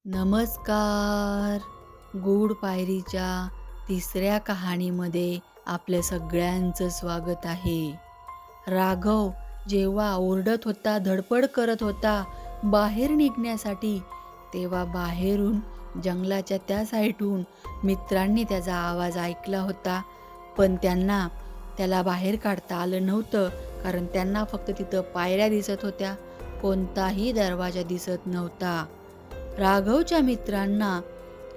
नमस्कार. गूढ पायरीच्या तिसऱ्या कहाणीमध्ये आपल्या सगळ्यांचं स्वागत आहे. राघव जेव्हा ओरडत होता, धडपड करत होता बाहेर निघण्यासाठी, तेव्हा बाहेरून जंगलाच्या त्या साईडहून मित्रांनी त्याचा आवाज ऐकला होता. पण त्याला बाहेर काढता आलं नव्हतं, कारण त्यांना फक्त तिथं पायऱ्या दिसत होत्या, कोणताही दरवाजा दिसत नव्हता. राघवच्या मित्रांना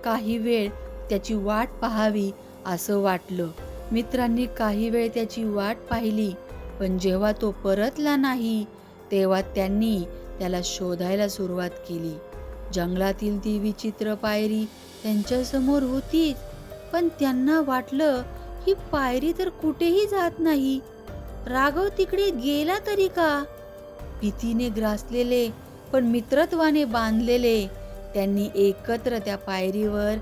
काही वेळ त्याची वाट पाहावी असं वाटलं. मित्रांनी काही वेळ त्याची वाट पाहिली, पण जेव्हा तो परतला नाही, तेव्हा त्यांनी त्याला शोधायला सुरुवात केली. जंगलातील ती विचित्र पायरी त्यांच्यासमोर होतीच, पण त्यांना वाटलं ही पायरी तर कुठेही जात नाही. राघव तिकडे गेला तरी का? भीतीने ग्रासलेले पण मित्रत्वाने बांधलेले, त्यांनी एकत्र त्या पायरीवर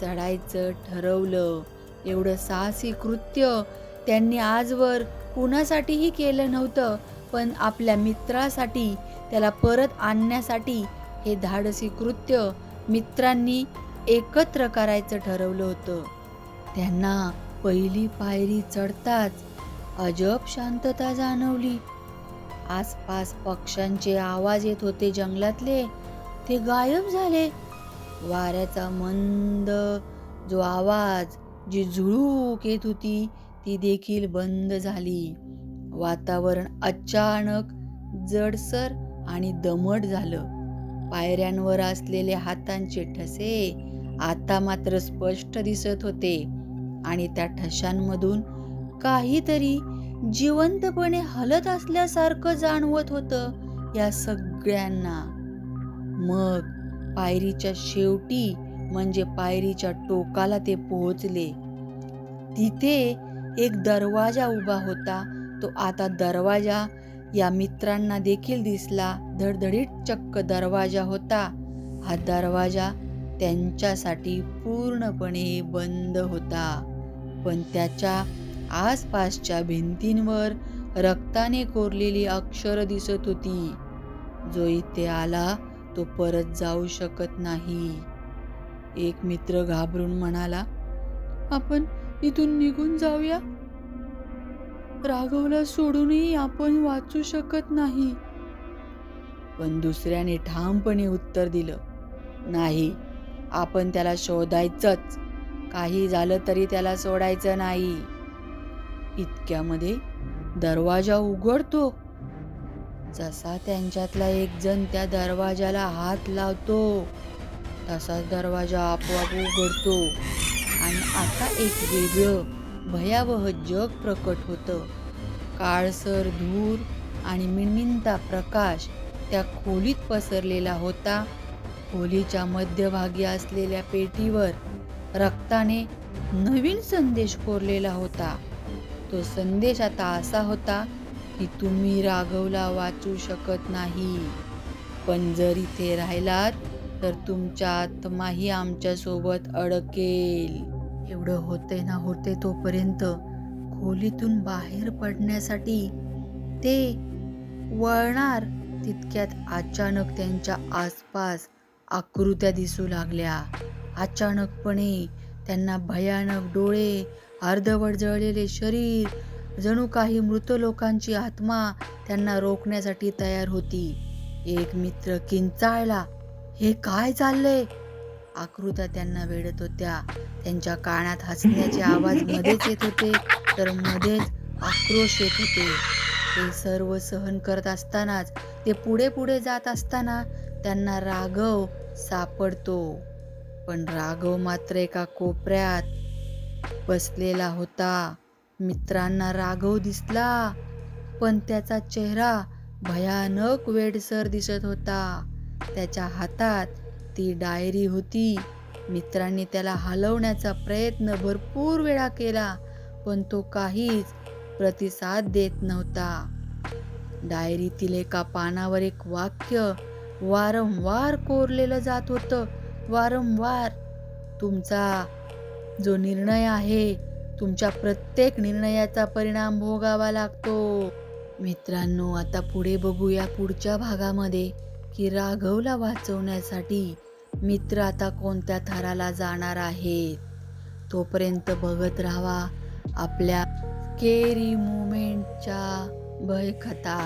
चढायचं ठरवलं. एवढं साहसी कृत्य त्यांनी आजवर कुणासाठीही केलं नव्हतं, पण आपल्या मित्रासाठी, त्याला परत आणण्यासाठी हे धाडसी कृत्य मित्रांनी एकत्र करायचं ठरवलं होतं. त्यांना पहिली पायरी चढताच अजब शांतता जाणवली. आसपास पक्ष्यांचे आवाज येत होते, जंगलातले ते गायब झाले. वाऱ्याचा मंद जो आवाज, जी झुळूक येत होती, ती देखील बंद झाली. वातावरण अचानक जडसर आणि दमट झालं. पायऱ्यांवर असलेले हातांचे ठसे आता मात्र स्पष्ट दिसत होते आणि त्या ठशांमधून काहीतरी जिवंतपणे हलत असल्यासारखं जाणवत होतं या सगळ्यांना. मग पायरीच्या शेवटी, म्हणजे पायरीच्या टोकाला ते पोहोचले. तिथे एक दरवाजा उभा होता. तो आता दरवाजा या मित्रांना देखील दिसला. धडधडीत चक्क दरवाजा होता. हा दरवाजा त्यांच्यासाठी पूर्णपणे बंद होता, पण त्याच्या आसपासच्या भिंतींवर रक्ताने कोरलेली अक्षरं दिसत होती. जो इथे आला तो परत जाऊ शकत नाही. एक मित्र घाबरून म्हणाला, आपण इथून निघून जाऊया. राघवला सोडूनही आपण वाचू शकत नाही. पण दुसऱ्याने ठामपणे उत्तर दिलं, नाही, आपण त्याला शोधायचंच. काही झालं तरी त्याला सोडायचं नाही. इतक्यामध्ये दरवाजा उघडतो. जसा त्यांच्यातला एक जण त्या दरवाजाला हात लावतो, तसाच दरवाजा आपोआप उघडतो आणि आता एक वेगळं भयावह जग प्रकट होतं. काळसर धूर आणि मिणमिणता प्रकाश त्या खोलीत पसरलेला होता. खोलीच्या मध्यभागी असलेल्या पेटीवर रक्ताने नवीन संदेश कोरलेला होता. तो संदेश आता असा होता की तुम्ही राघवला वाचू शकत नाही, पण जर इथे राहिलात तर तुमचा आत्माही आमच्या सोबत अडकेल. एवढं होते तोपर्यंत खोलीतून बाहेर पडण्यासाठी ते वळणार, तितक्यात अचानक त्यांच्या आसपास आकृत्या दिसू लागल्या. अचानकपणे त्यांना भयानक डोळे, अर्धवट जळलेले शरीर, जणू काही मृत लोकांची आत्मा त्यांना रोखण्यासाठी तयार होती. एक मित्र किंचाळला, हे काय चाललंय? आकृत्या त्यांना वेढत होत्या. त्यांच्या कानात हसण्याचे आवाज मध्येच येत होते, तर मध्येच आक्रोश येत होते. ते सर्व सहन करत असतानाच, ते पुढे पुढे जात असताना त्यांना राघव सापडतो. पण राघव मात्र एका कोपऱ्यात बसलेला होता. मित्रांना राघव दिसला, पण त्याचा चेहरा भयानक वेडसर दिसत होता. त्याच्या हातात ती डायरी होती. मित्रांनी त्याला हलवण्याचा प्रयत्न भरपूर वेळा केला, पण तो काहीच प्रतिसाद देत नव्हता. डायरीतील एका पानावर एक वाक्य वारंवार कोरलेलं जात होतं. वारंवार, तुमचा जो निर्णय आहे, तुमच्या प्रत्येक निर्णयाचा परिणाम भोगावा लागतो. मित्रांनो, आता पुढे बघूया पुढच्या भागामध्ये की राघवला वाचवण्यासाठी मित्र आता कोणत्या थराला जाणार आहेत. तोपर्यंत बघत राहावा आपल्या स्केरी मुमेंटच्या भयकथा.